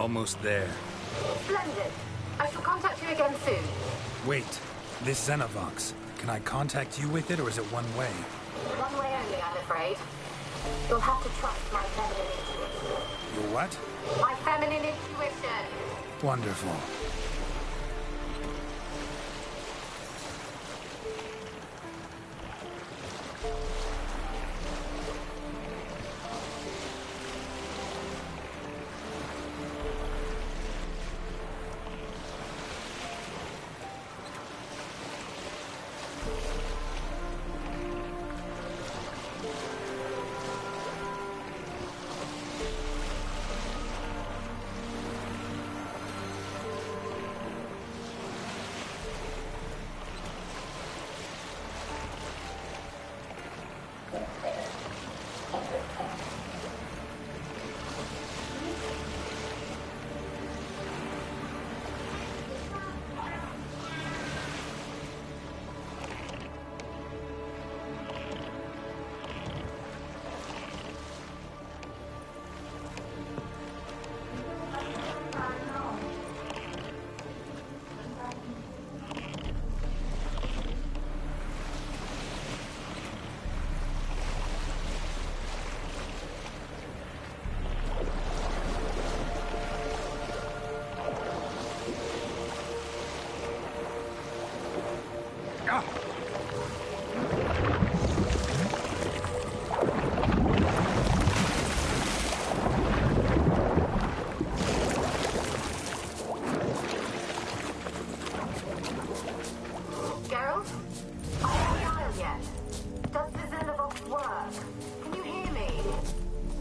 Almost there. Splendid. I shall contact you again soon. Wait, this Xenovox. Can I contact you with it, or is it one way? One way only, I'm afraid. You'll have to trust my feminine intuition. Your what? My feminine intuition. Wonderful.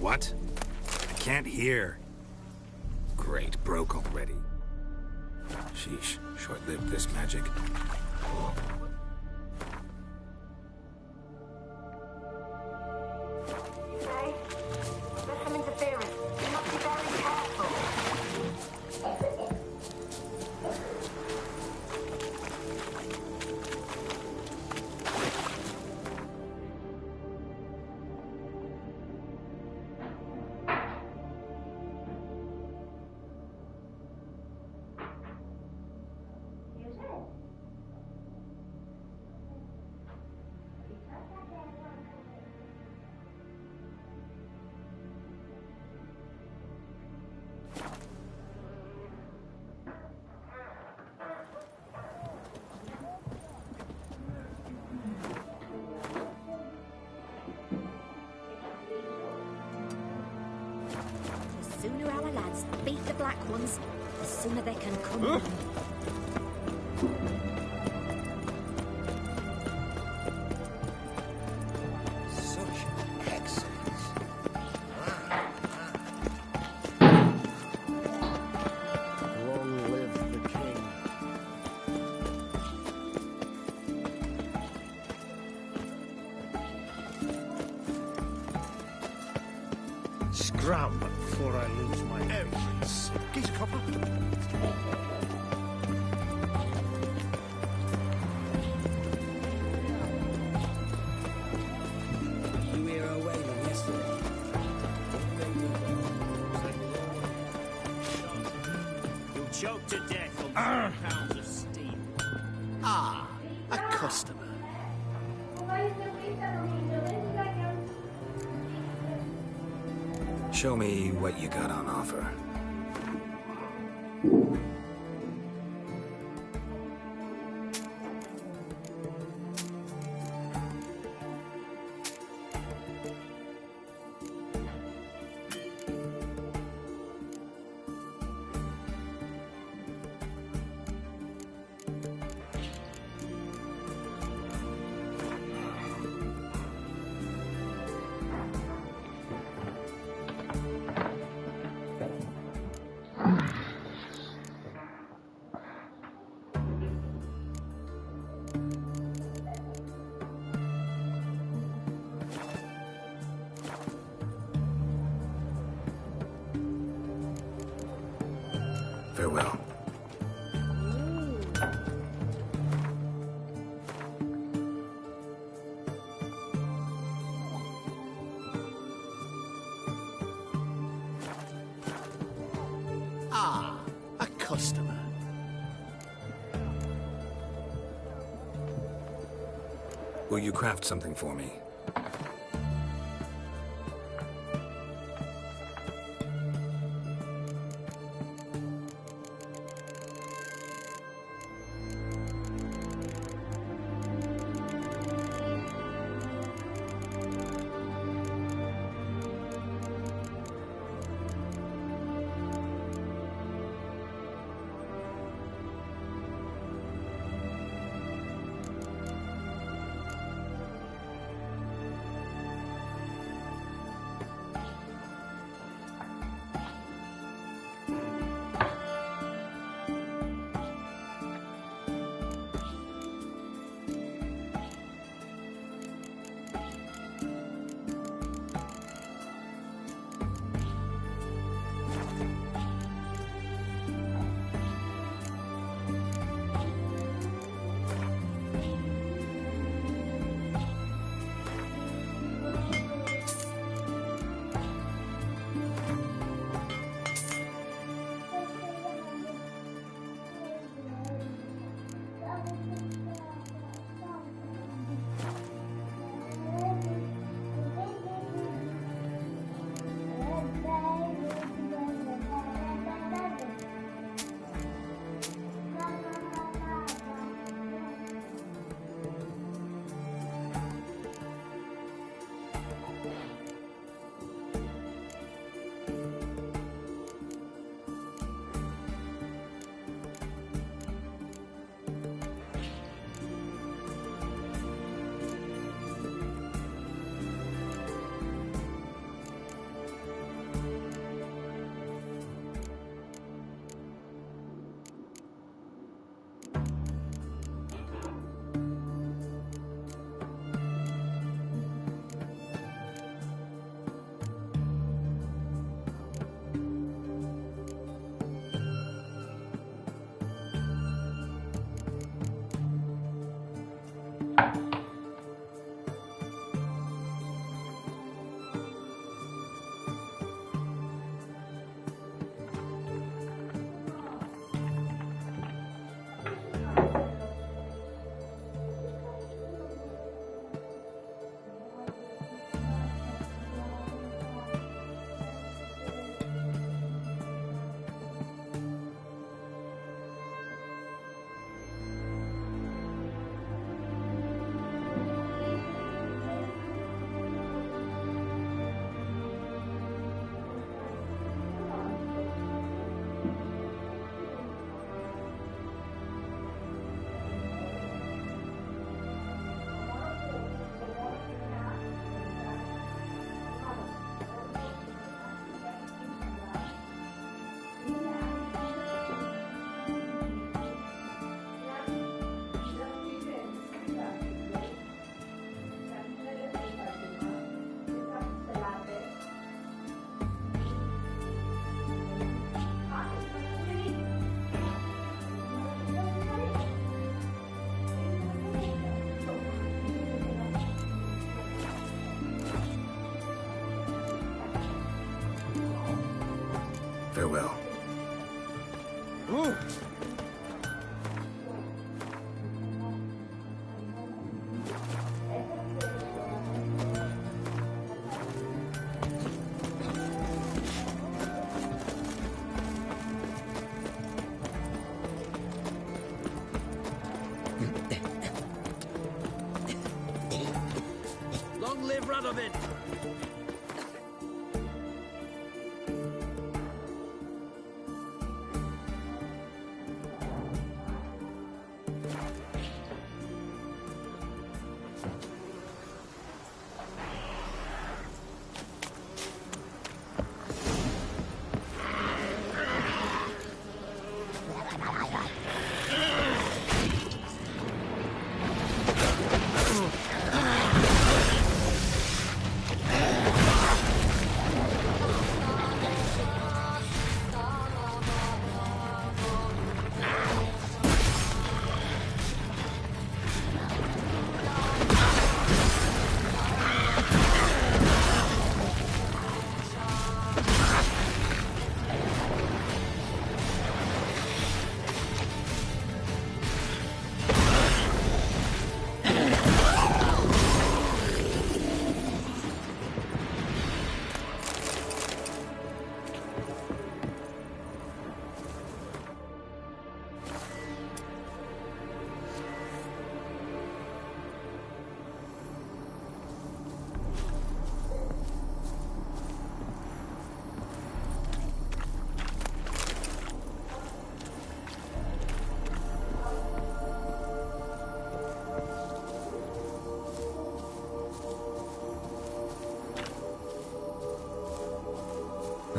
What? I can't hear. Great, broke already. Sheesh, short-lived this magic. Hey, there's some interference. You must be very careful. The sooner our lads beat the black ones, the sooner they can come home. Such excellence. Long live the king. Scram before I lose my evidence. Geese copper. You hear her wailing yesterday? You'll choke to death on 4 pounds of steam. Ah, a customer. Show me what you got on offer. Will you craft something for me? Farewell. Ooh. Long live Radovid!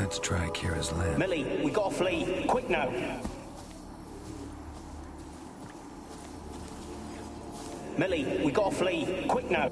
Let's try Kira's land. Millie, we gotta flee. Quick now. Millie, we gotta flee. Quick now.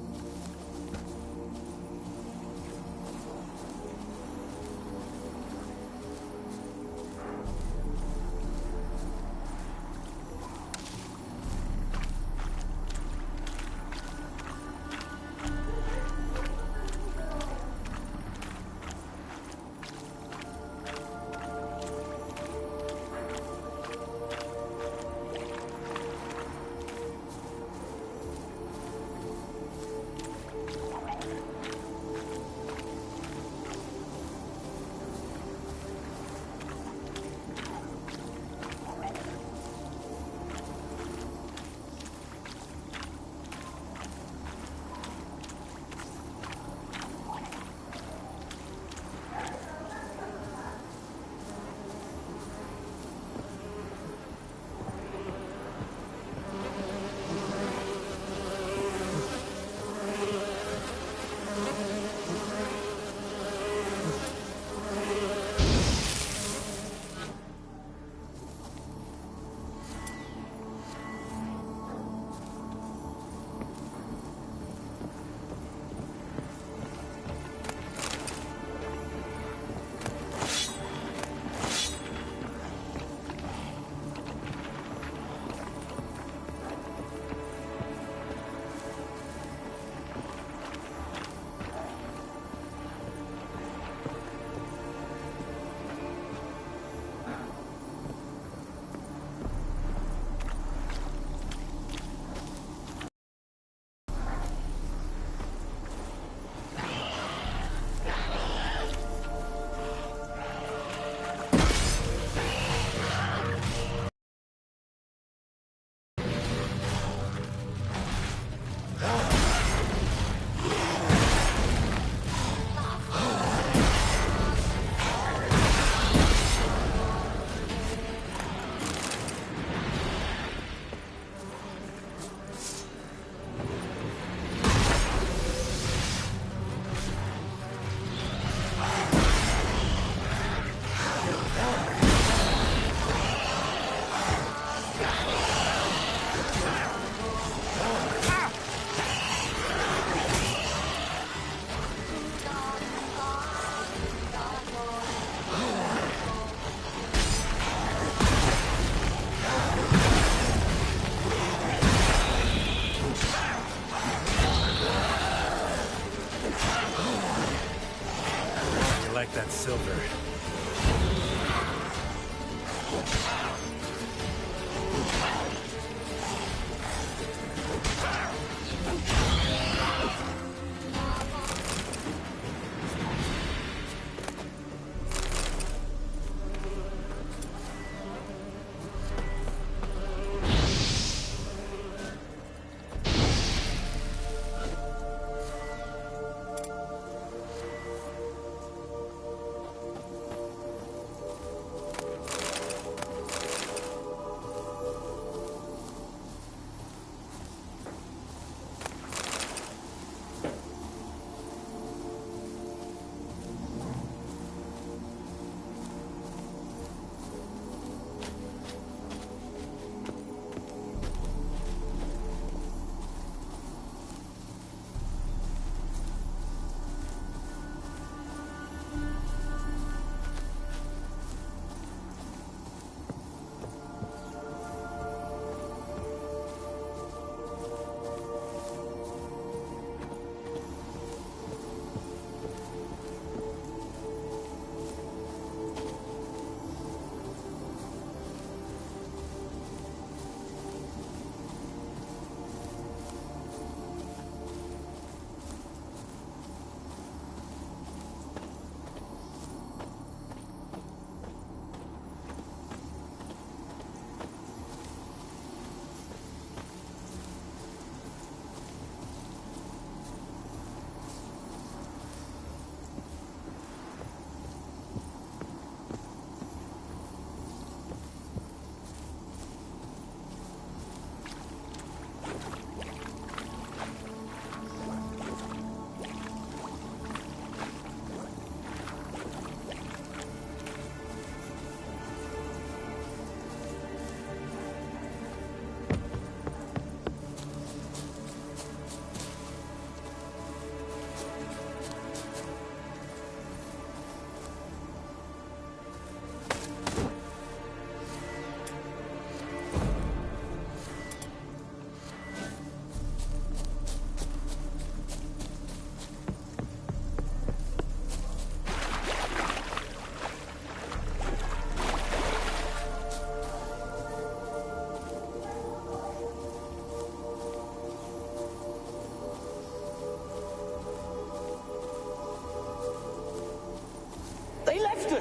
That silver.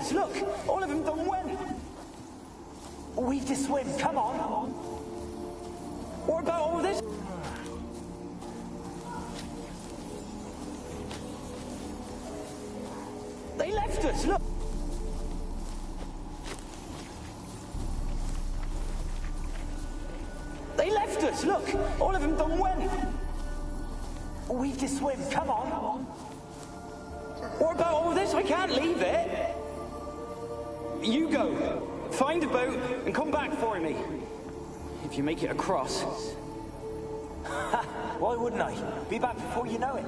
us! Look! All of them done went! We've to swim, come on! What about all this? They left us, look! They left us, look! All of them done went! We've to swim, come on! What about all this? I can't leave it! You go! Find a boat and come back for me. If you make it across. Why wouldn't I? Be back before you know it.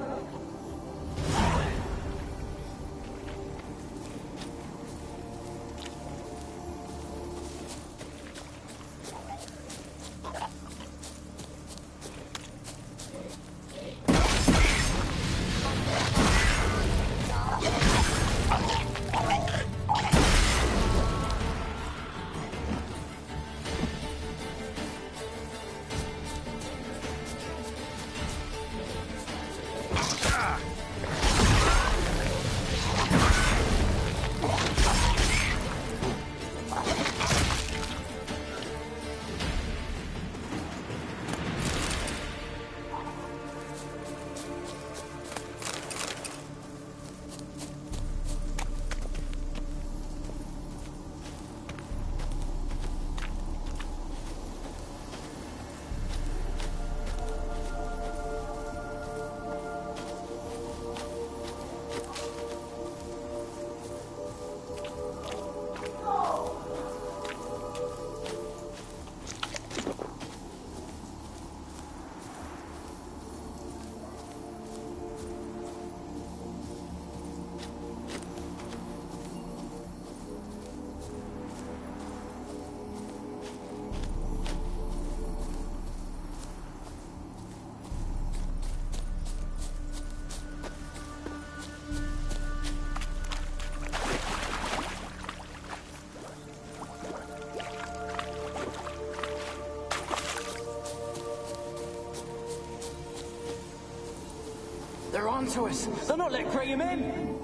They're onto us. They'll not let Graham in.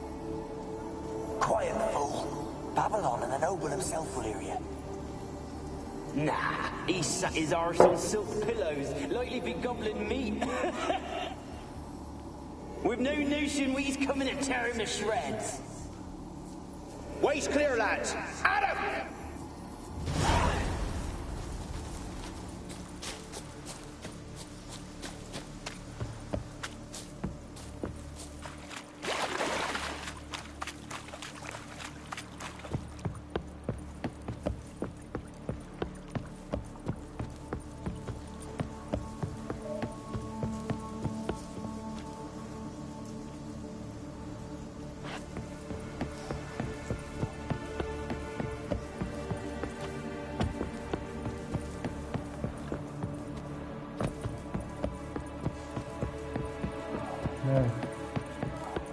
Quiet, fool. Babylon and the noble himself will hear you. Nah, he sat his arse on silk pillows, likely be gobbling meat. We've no notion we's coming to tear him to shreds. Way's clear, lads. Adam!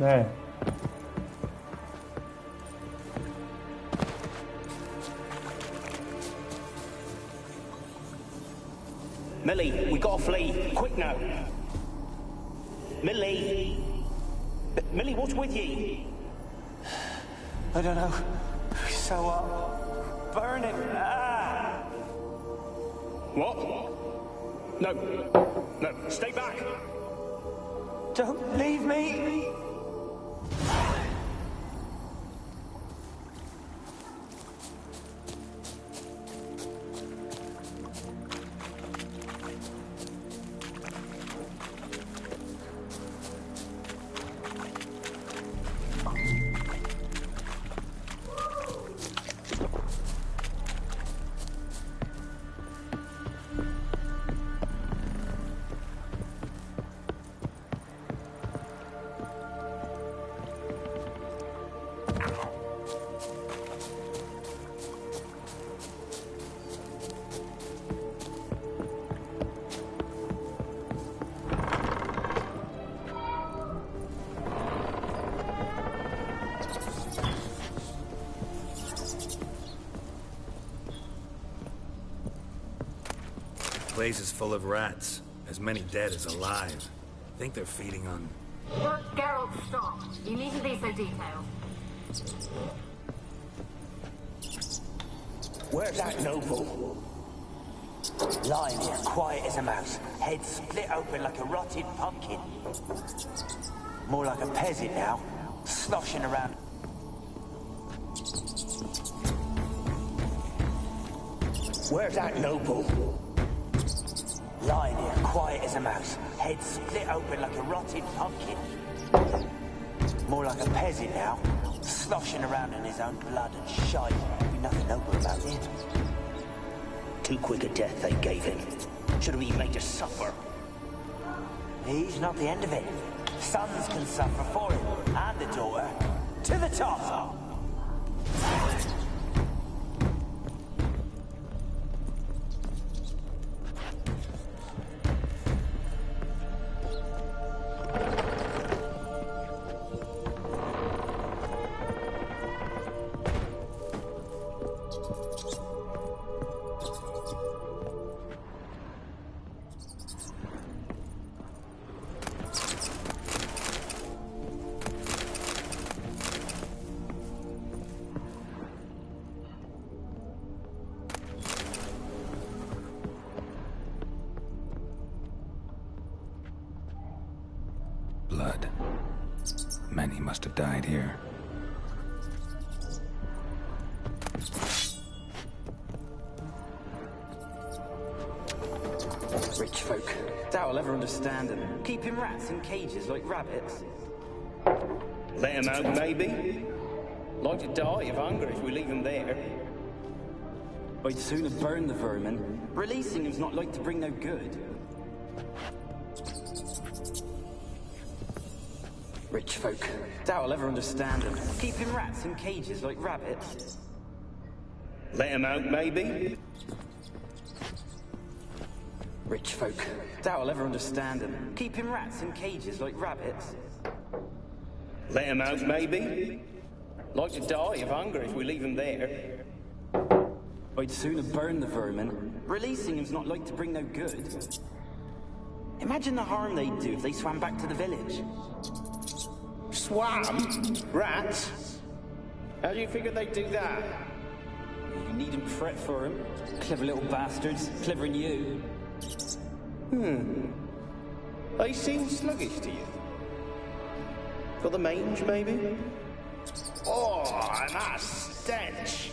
네. Millie, we gotta flee. Quick now. Millie. Millie, what's with you? I don't know. So up. Burning. Ah. What? No. No, stay back. Don't leave me. The place is full of rats. As many dead as alive. I think they're feeding on... Look, Geralt, stop. You needn't be so detailed. Where's that noble? Lying here, quiet as a mouse, head split open like a rotted pumpkin. More like a peasant now, sloshing around. Where's that noble? Lying here, quiet as a mouse, head split open like a rotted pumpkin. More like a peasant now, sloshing around in his own blood and shite. Be nothing noble about it. Too quick a death they gave him. Should have been made to suffer. He's not the end of it. Sons can suffer for him, and the daughter. To the top! Blood. Many must have died here. Rich folk. Doubt I'll ever understand them. Keeping rats in cages like rabbits. Let him out, maybe? Like to die of hunger if we leave him there. I'd sooner burn the vermin. Releasing him's not like to bring no good. Rich folk. Doubt I'll ever understand them. Keeping rats in cages like rabbits. Let him out, maybe? Rich folk. Doubt I'll ever understand them. Keeping rats in cages like rabbits. Let him out, maybe? Like to die of hunger if we leave him there. I'd sooner burn the vermin. Releasing him's not like to bring no good. Imagine the harm they'd do if they swam back to the village. Swam? Rats? How do you figure they'd do that? You needn't fret for him. Clever little bastards. Clever than you. They seem sluggish to you. Got the mange, maybe? Oh, and that stench!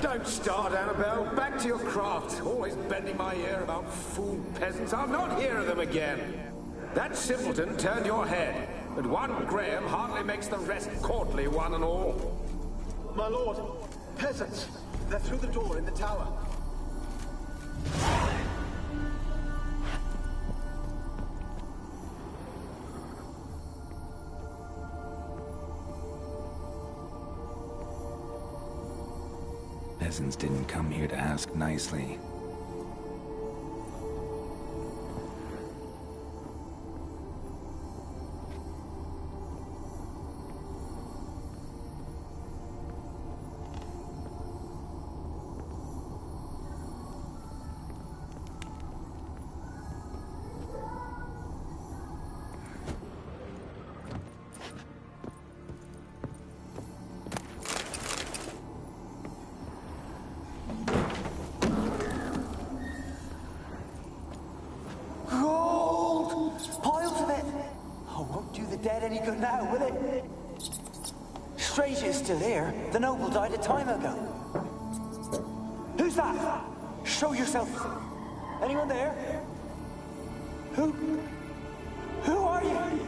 Don't start, Annabelle. Back to your craft. Always bending my ear about fool peasants. I'll not hear of them again. That simpleton turned your head, but one Graham hardly makes the rest courtly, one and all. My lord, peasants. They're through the door in the tower. Peasants didn't come here to ask nicely. Dead any good now, will it? Strange it's still here. The noble died a time ago. Who's that? Show yourself. Anyone there? Who are you?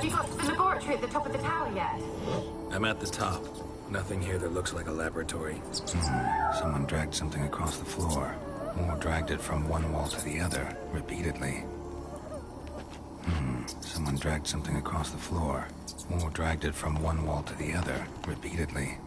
Have you got to the laboratory at the top of the tower yet? I'm at the top. Nothing here that looks like a laboratory. Someone dragged something across the floor. Or dragged it from one wall to the other, repeatedly. Someone dragged something across the floor. Or dragged it from one wall to the other, repeatedly.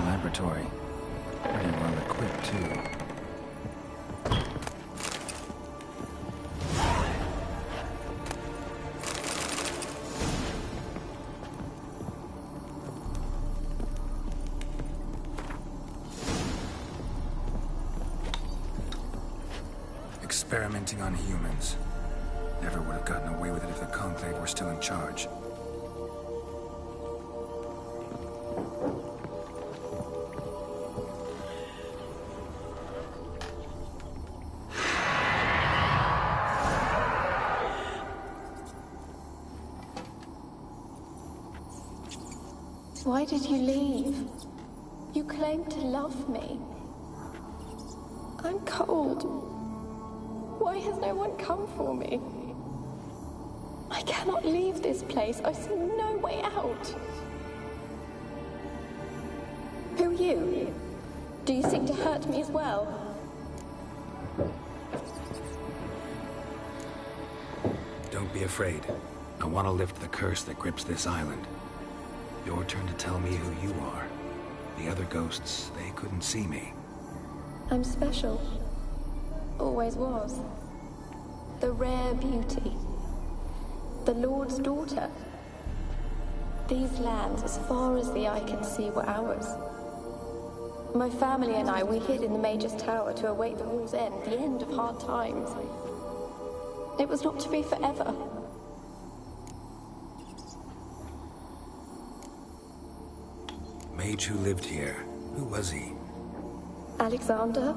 Laboratory. Pretty well equipped, too. Experimenting on humans. Never would have gotten away with it if the Conclave were still in charge. Why did you leave? You claimed to love me. I'm cold. Why has no one come for me? I cannot leave this place. I see no way out. Who are you? Do you seek to hurt me as well? Don't be afraid. I want to lift the curse that grips this island. Your turn to tell me who you are. The other ghosts, they couldn't see me. I'm special. Always was. The rare beauty. The Lord's daughter. These lands, as far as the eye can see, were ours. My family and I, we hid in the Major's Tower to await the war's end, the end of hard times. It was not to be forever. Mage who lived here. Who was he? Alexander?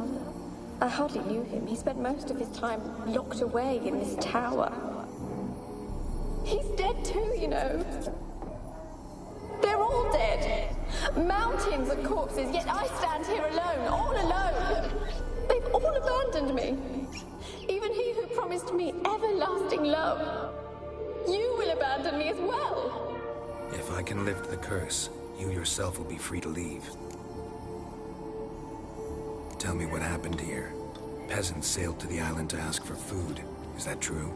I hardly knew him. He spent most of his time locked away in this tower. He's dead too, you know. They're all dead. Mountains of corpses, yet I stand here alone, all alone. They've all abandoned me. Even he who promised me everlasting love. You will abandon me as well. If I can lift the curse, you yourself will be free to leave. Tell me what happened here. Peasants sailed to the island to ask for food. Is that true?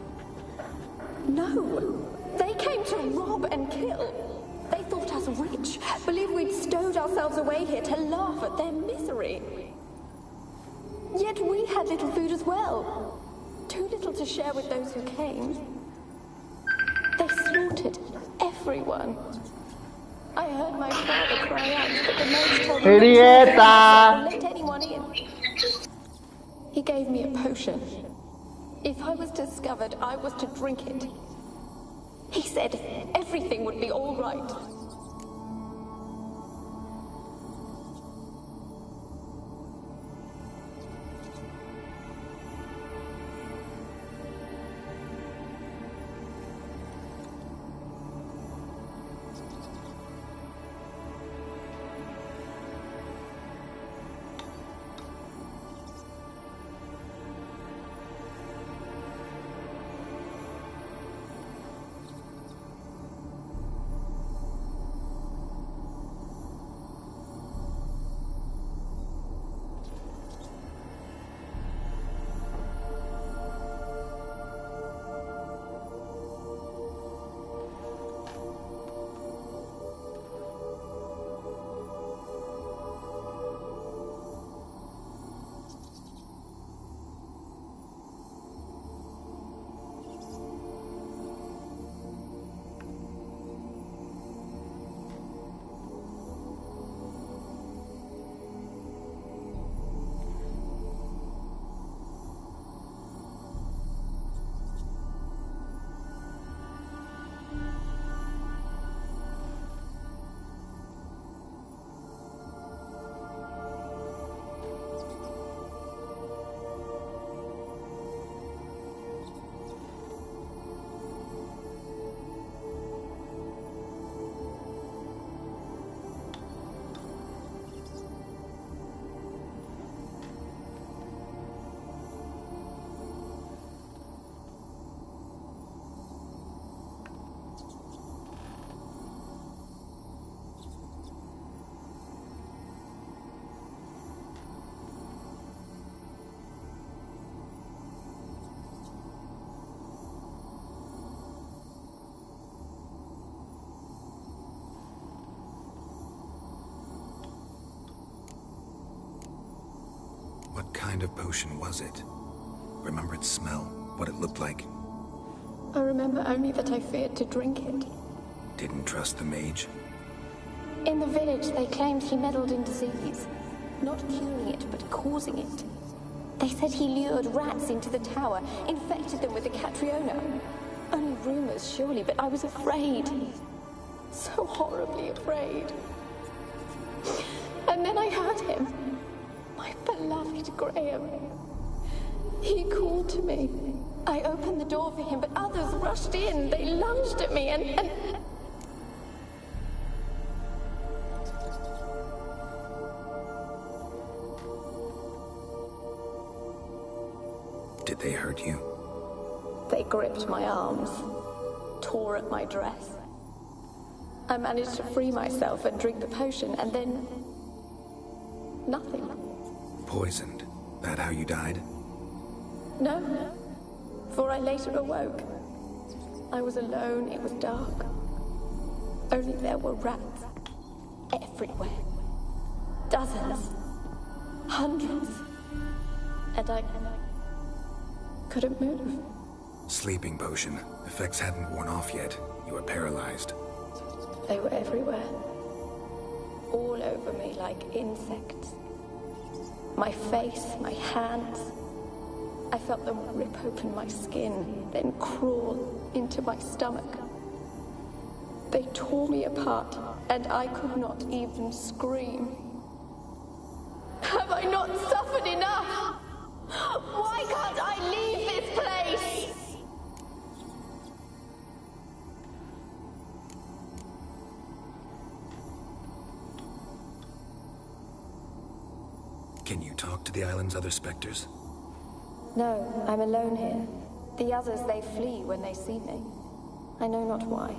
No. They came to rob and kill. They thought us rich, believed we'd stowed ourselves away here to laugh at their misery. Yet we had little food as well. Too little to share with those who came. They slaughtered everyone. I heard my father cry out, but the maids told me not to let anyone in. He gave me a potion. If I was discovered, I was to drink it. He said everything would be all right. kind of potion was it? Remember its smell? What it looked like? I remember only that I feared to drink it. Didn't trust the mage? In the village, they claimed he meddled in disease. Not curing it, but causing it. They said he lured rats into the tower, infected them with the Catriona. Only rumors, surely, but I was afraid. So horribly afraid. And then I heard him. My beloved Graham. He called to me. I opened the door for him, but others rushed in. They lunged at me and... Did they hurt you? They gripped my arms, tore at my dress. I managed to free myself and drink the potion, and then... nothing. Poisoned? That how you died? No, for I later awoke. I was alone, it was dark. Only there were rats everywhere. Dozens. Hundreds. And I couldn't move. Sleeping potion. Effects hadn't worn off yet. You were paralyzed. They were everywhere. All over me like insects. My face, my hands. I felt them rip open my skin, then crawl into my stomach. They tore me apart, and I could not even scream. Have I not suffered enough? Why can't I leave this place? Can you talk to the island's other specters? No, I'm alone here. The others, they flee when they see me. I know not why.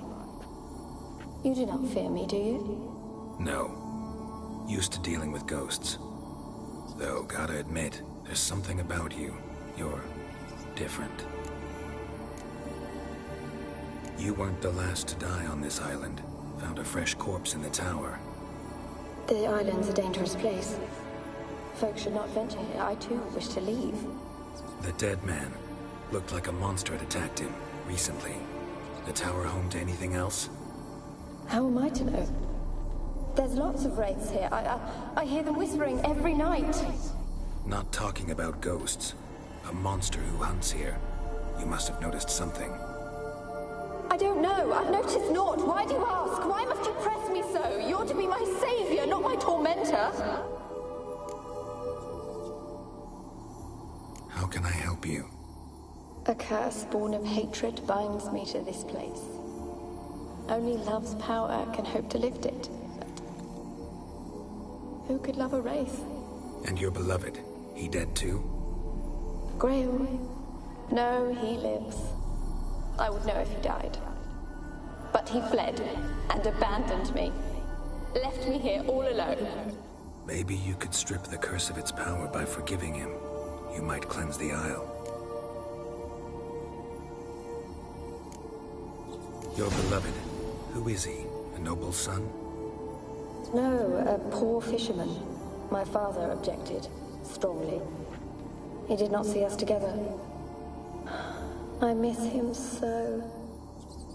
You do not fear me, do you? No. Used to dealing with ghosts. Though, gotta admit, there's something about you. You're different. You weren't the last to die on this island. Found a fresh corpse in the tower. The island's a dangerous place. Folks should not venture here. I too wish to leave. The dead man. Looked like a monster had attacked him, recently. The tower home to anything else? How am I to know? There's lots of wraiths here. I hear them whispering every night. Not talking about ghosts. A monster who hunts here. You must have noticed something. I don't know. I've noticed naught. Why do you ask? Why must you press me so? You're to be my savior, not my tormentor. How can I help you? A curse born of hatred binds me to this place. Only love's power can hope to lift it. But who could love a wraith? And your beloved, he dead too? Graham? No, he lives. I would know if he died. But he fled and abandoned me. Left me here all alone. Maybe you could strip the curse of its power by forgiving him. You might cleanse the Isle. Your beloved, who is he? A noble son? No, a poor fisherman. My father objected, strongly. He did not see us together. I miss him so.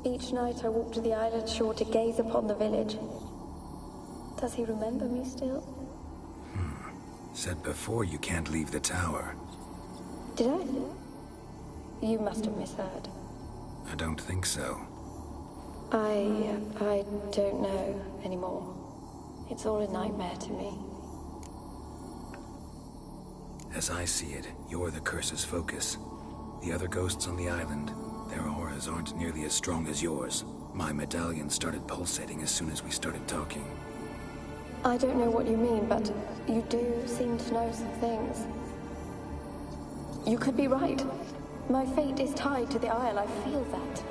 Each night I walk to the island shore to gaze upon the village. Does he remember me still? Said before you can't leave the tower. Did I? You must have misheard. I don't think so. I don't know anymore. It's all a nightmare to me. As I see it, you're the curse's focus. The other ghosts on the island, their auras aren't nearly as strong as yours. My medallion started pulsating as soon as we started talking. I don't know what you mean, but you do seem to know some things. You could be right. My fate is tied to the Isle, I feel that.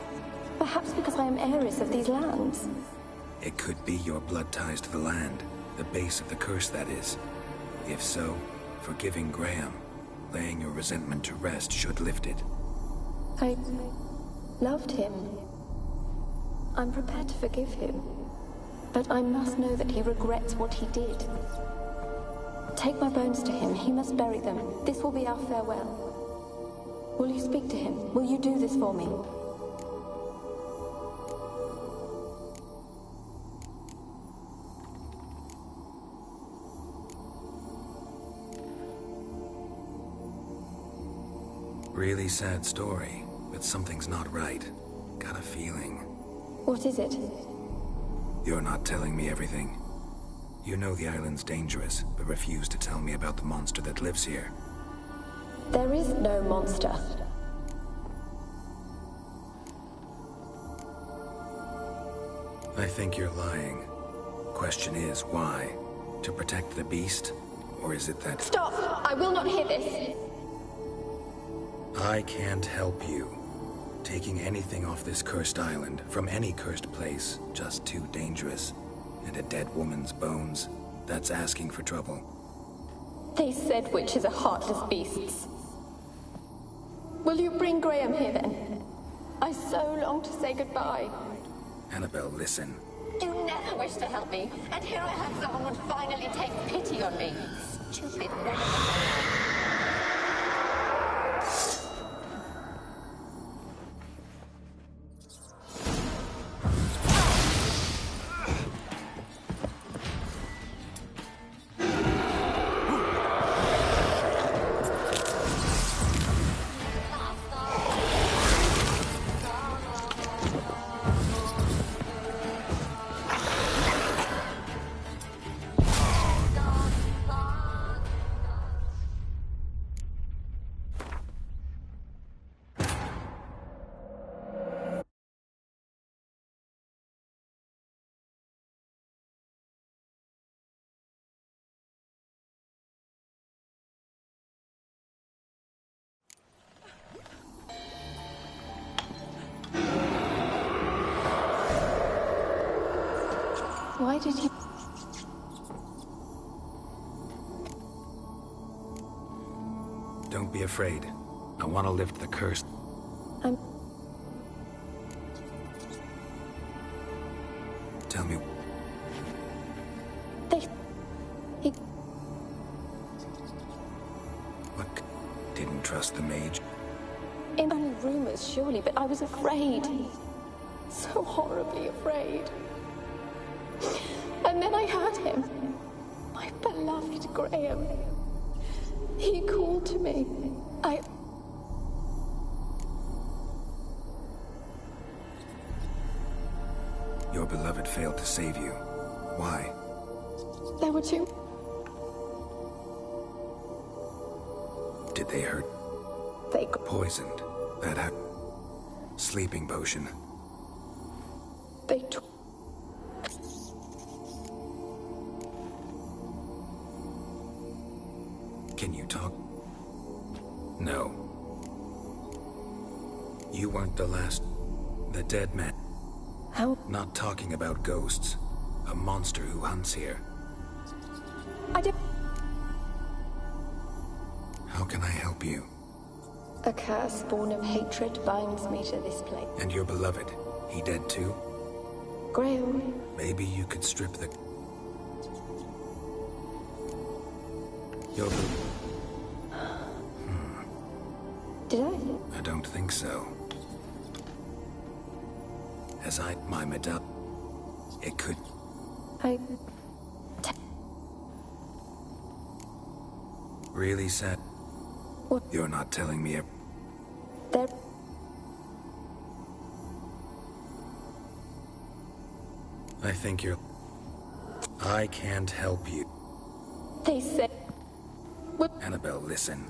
Perhaps because I am heiress of these lands. It could be your blood ties to the land, the base of the curse, that is. If so, forgiving Graham, laying your resentment to rest should lift it. I loved him. I'm prepared to forgive him. But I must know that he regrets what he did. Take my bones to him. He must bury them. This will be our farewell. Will you speak to him? Will you do this for me? Really sad story, but something's not right. Got a feeling. What is it? You're not telling me everything. You know the island's dangerous, but refuse to tell me about the monster that lives here. There is no monster. I think you're lying. Question is, why? To protect the beast? Or is it that... Stop! I will not hear this! I can't help you. Taking anything off this cursed island, from any cursed place, just too dangerous. And a dead woman's bones, that's asking for trouble. They said witches are heartless beasts. Will you bring Graham here then? I so long to say goodbye. Annabelle, listen. You never wished to help me, and here I have someone would finally take pity on me. Stupid woman. Why did you... Don't be afraid. I want to lift the curse. Tell me... What? Didn't trust the mage? Only rumors, surely, but I was afraid. So horribly afraid. And then I heard him. My beloved Graham. He called to me. Your beloved failed to save you. Why? There were two. Did they hurt? They... Poisoned. That had... Sleeping potion. They took... Can you talk? No. You weren't the last... The dead man. How? Not talking about ghosts. A monster who hunts here. I did... How can I help you? A curse born of hatred binds me to this place. And your beloved, he dead too? Graham. Maybe you could strip the... Your Did I? I don't think so. As my medal... It could... Really sad? What? You're not telling me There... I think you're... I can't help you. They said... What? Annabelle, listen.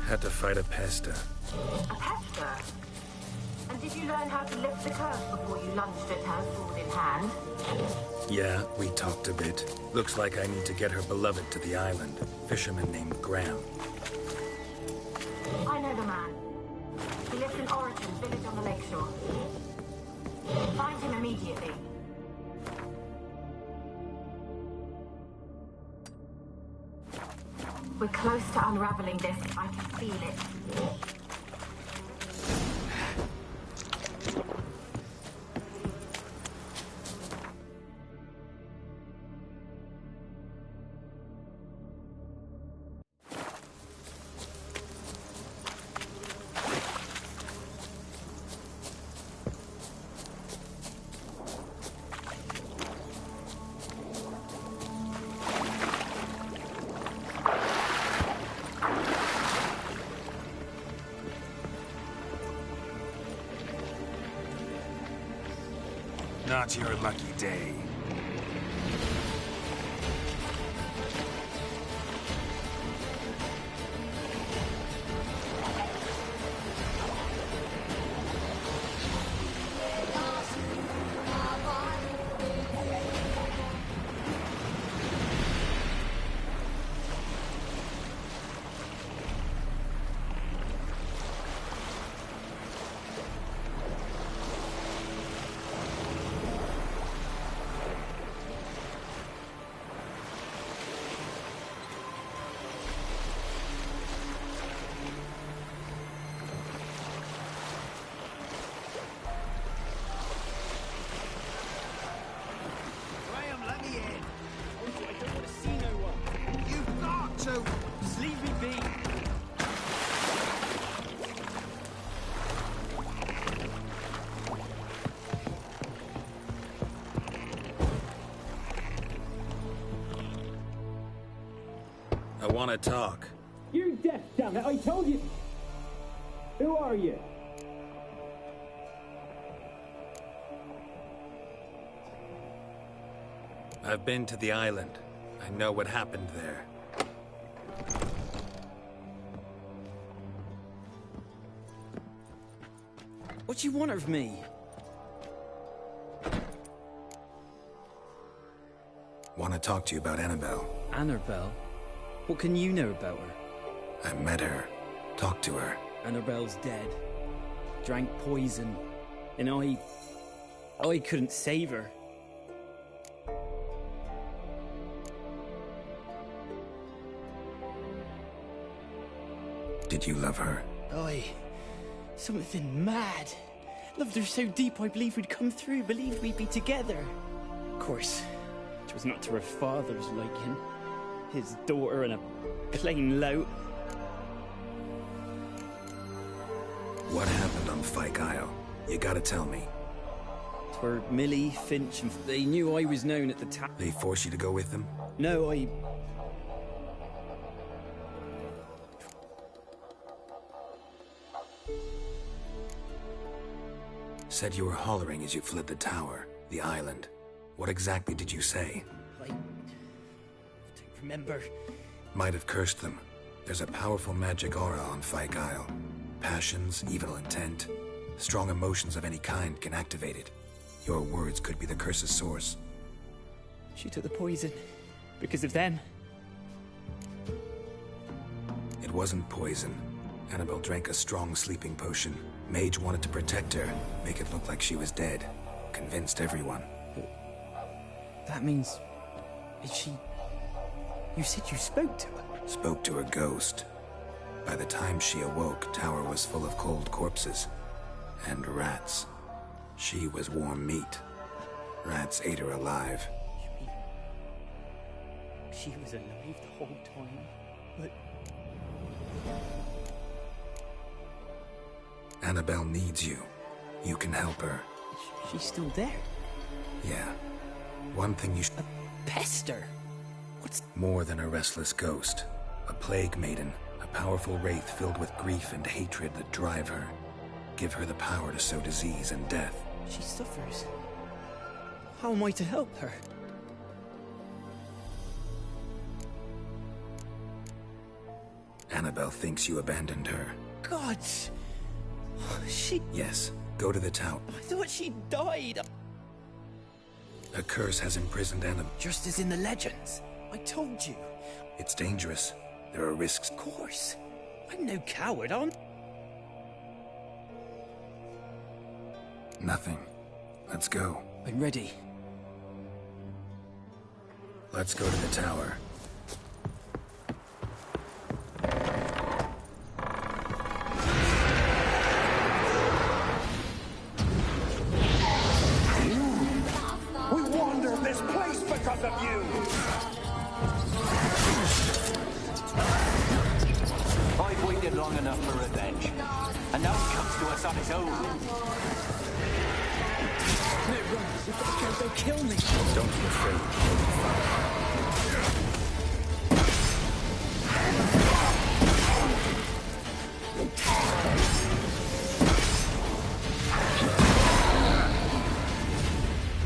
Had to fight a pester. A pester? And did you learn how to lift the curse before you lunged at her, sword in hand? Yeah, we talked a bit. Looks like I need to get her beloved to the island. Fisherman named Graham. I know the man. He lives in Origin, village on the lakeshore. Find him immediately. We're close to unraveling this. I can feel it. Not your lucky day. I want to talk. You're deaf, damn it! I told you! Who are you? I've been to the island. I know what happened there. What do you want of me? Want to talk to you about Annabelle. Annabelle? What can you know about her? I met her. Talked to her. Annabelle's dead. Drank poison. And I couldn't save her. Did you love her? Something mad. Loved her so deep I believed we'd come through, believed we'd be together. Of course, it was not to her father's liking. His daughter and a plain lout. What happened on Fyke Isle? You gotta tell me. were Millie, Finch, and they knew I was known at the town. They force you to go with them? No, I... Said you were hollering as you fled the tower, the island. What exactly did you say? I don't remember. Might have cursed them. There's a powerful magic aura on Fyke Isle. Passions, evil intent, strong emotions of any kind can activate it. Your words could be the curse's source. She took the poison. Because of them. It wasn't poison. Annabelle drank a strong sleeping potion. Mage wanted to protect her, make it look like she was dead. Convinced everyone. That means... Is she... You said you spoke to her? Spoke to her ghost. By the time she awoke, Tower was full of cold corpses. And rats. She was warm meat. Rats ate her alive. You mean... She was alive the whole time? But... Annabelle needs you. You can help her. She's still there? Yeah. One thing you should... A pester? What's... More than a restless ghost. A plague maiden. A powerful wraith filled with grief and hatred that drive her. Give her the power to sow disease and death. She suffers. How am I to help her? Annabelle thinks you abandoned her. God! She... Yes. Go to the tower. I thought she died. A curse has imprisoned Annabelle. Just as in the legends. I told you. It's dangerous. There are risks. Of course. I'm no coward, aren't... Nothing. Let's go. I'm ready. Let's go to the tower. We wander this place because of you! I've waited long enough for revenge. And now he comes to us on his own. No, run. They'll kill me. Don't be afraid.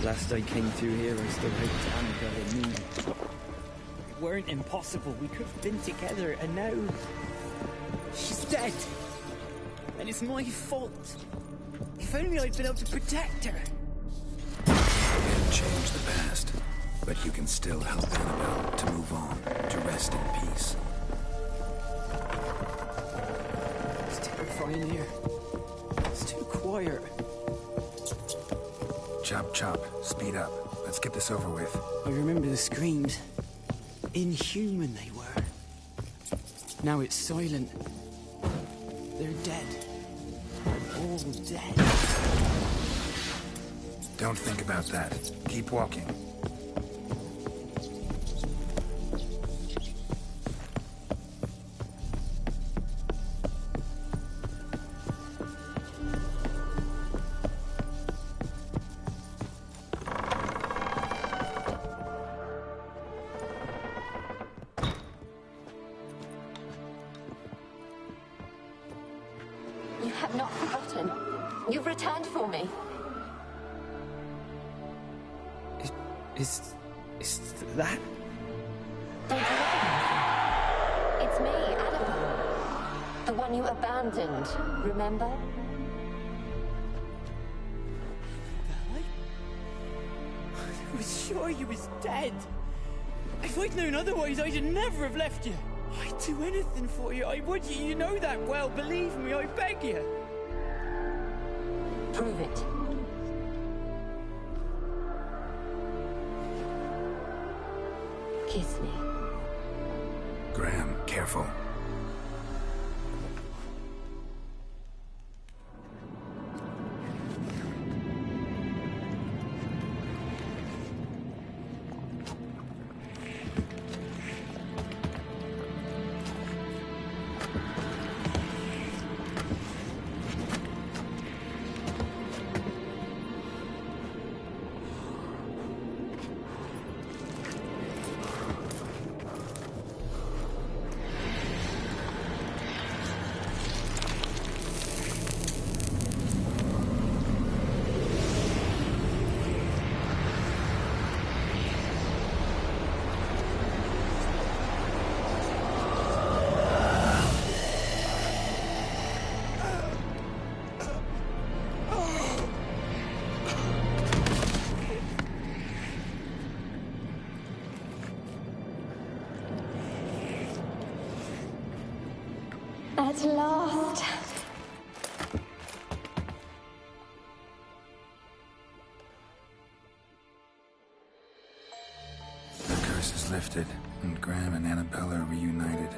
Last I came through here, I still hoped Annabelle and me. It weren't impossible. We could have been together, and now... She's dead. And it's my fault. If only I'd been able to protect her. You can't change the past, but you can still help Annabelle to move on, to rest in peace. It's terrifying here. It's too quiet. Chop, chop. Speed up. Let's get this over with. I remember the screams. Inhuman they were. Now it's silent. They're dead. All dead. Don't think about that. Keep walking. You have not forgotten. You've returned for me. Is that? Don't you recognize me? It's me, Annabelle. The one you abandoned, remember? I was sure you was dead. If I'd known otherwise, I'd never have left you. I'd do anything for you. I would. You know that well. Believe me, I beg you. Prove it. Kiss me. Graham, careful. At last. The curse is lifted, and Graham and Annabella are reunited.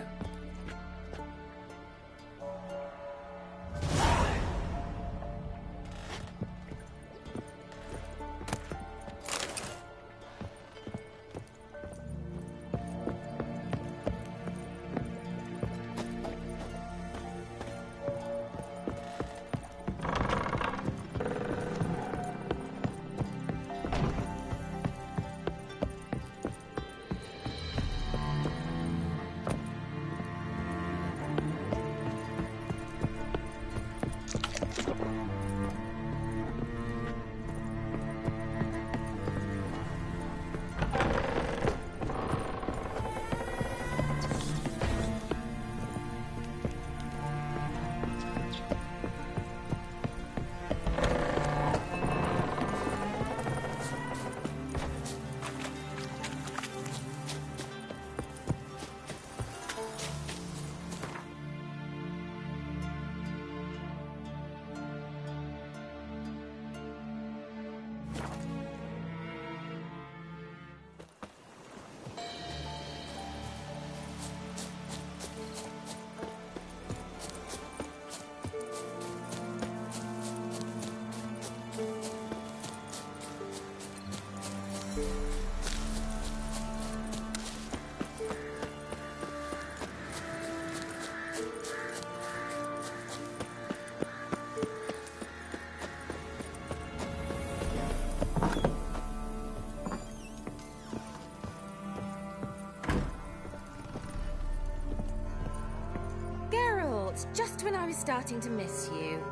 Just when I was starting to miss you.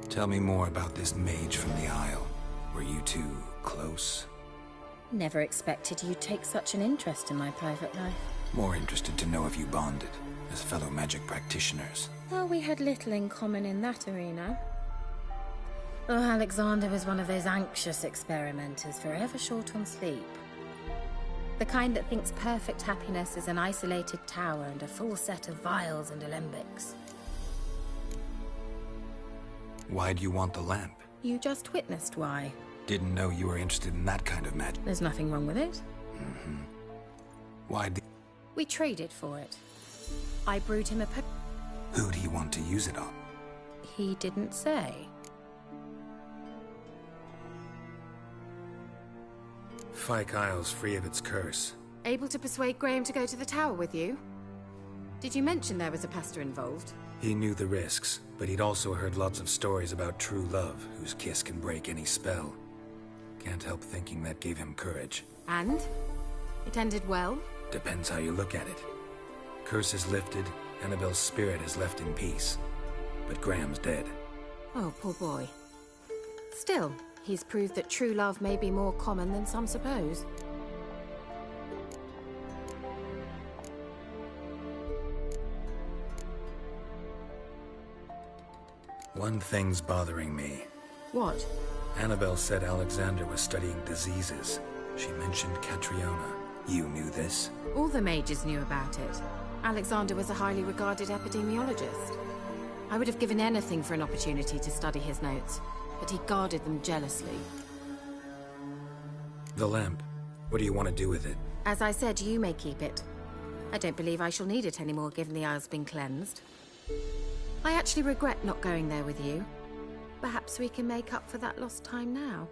Tell me more about this mage from the Isle. Were you two close? Never expected you'd take such an interest in my private life. More interested to know if you bonded, as fellow magic practitioners. Oh, we had little in common in that arena. Oh, Alexander was one of those anxious experimenters, forever short on sleep. The kind that thinks perfect happiness is an isolated tower and a full set of vials and alembics. Why'd you want the lamp? You just witnessed why. Didn't know you were interested in that kind of magic. There's nothing wrong with it. Mm-hmm. Why'd the... We traded for it. I brewed him a Who do you want to use it on? He didn't say. Fyke Isle's free of its curse. Able to persuade Graham to go to the tower with you? Did you mention there was a pastor involved? He knew the risks, but he'd also heard lots of stories about true love, whose kiss can break any spell. Can't help thinking that gave him courage. And? It ended well? Depends how you look at it. Curse is lifted, Annabelle's spirit is left in peace. But Graham's dead. Oh, poor boy. Still, he's proved that true love may be more common than some suppose. One thing's bothering me. What? Annabelle said Alexander was studying diseases. She mentioned Catriona. You knew this? All the mages knew about it. Alexander was a highly regarded epidemiologist. I would have given anything for an opportunity to study his notes, but he guarded them jealously. The lamp. What do you want to do with it? As I said, you may keep it. I don't believe I shall need it anymore, given the Isle's been cleansed. I actually regret not going there with you. Perhaps we can make up for that lost time now.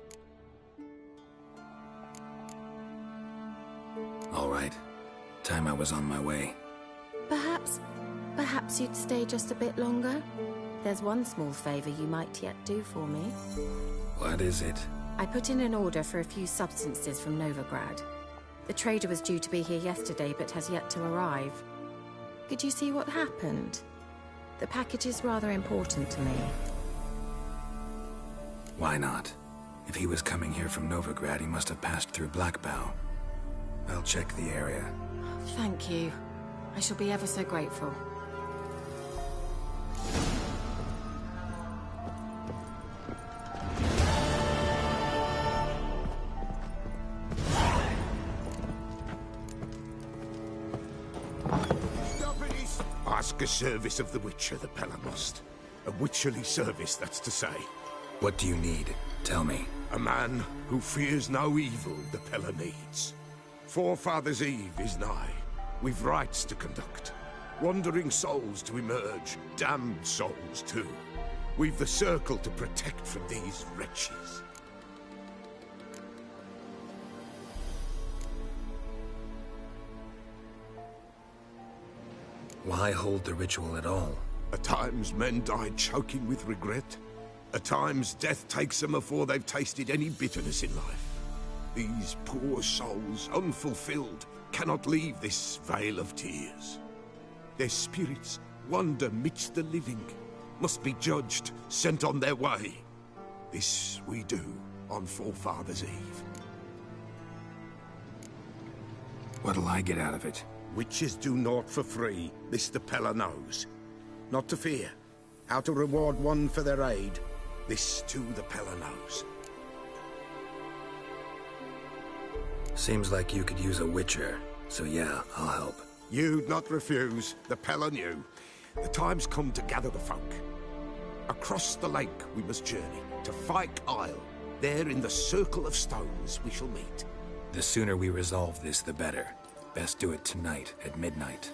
All right. Time I was on my way. Perhaps you'd stay just a bit longer? There's one small favor you might yet do for me. What is it? I put in an order for a few substances from Novigrad. The trader was due to be here yesterday, but has yet to arrive. Could you see what happened? The package is rather important to me. Why not? If he was coming here from Novigrad, he must have passed through Blackbow. I'll check the area. Thank you. I shall be ever so grateful. ask a service of the Witcher, the Pella must. A witcherly service, that's to say. What do you need? Tell me. A man who fears no evil the Pella needs. Forefathers' Eve is nigh. We've rites to conduct. Wandering souls to emerge. Damned souls, too. We've the circle to protect from these wretches. Why hold the ritual at all? At times men die choking with regret. At times death takes them before they've tasted any bitterness in life. These poor souls, unfulfilled, cannot leave this vale of tears. Their spirits wander midst the living, must be judged, sent on their way. This we do on Forefathers' Eve. What'll I get out of it? Witches do naught for free, this the Pella knows. Not to fear. How to reward one for their aid, this too the Pella knows. Seems like you could use a witcher, so yeah, I'll help. You'd not refuse, the Pella knew. The time's come to gather the folk. Across the lake we must journey, to Fyke Isle. There in the circle of stones we shall meet. The sooner we resolve this, the better. Best do it tonight at midnight.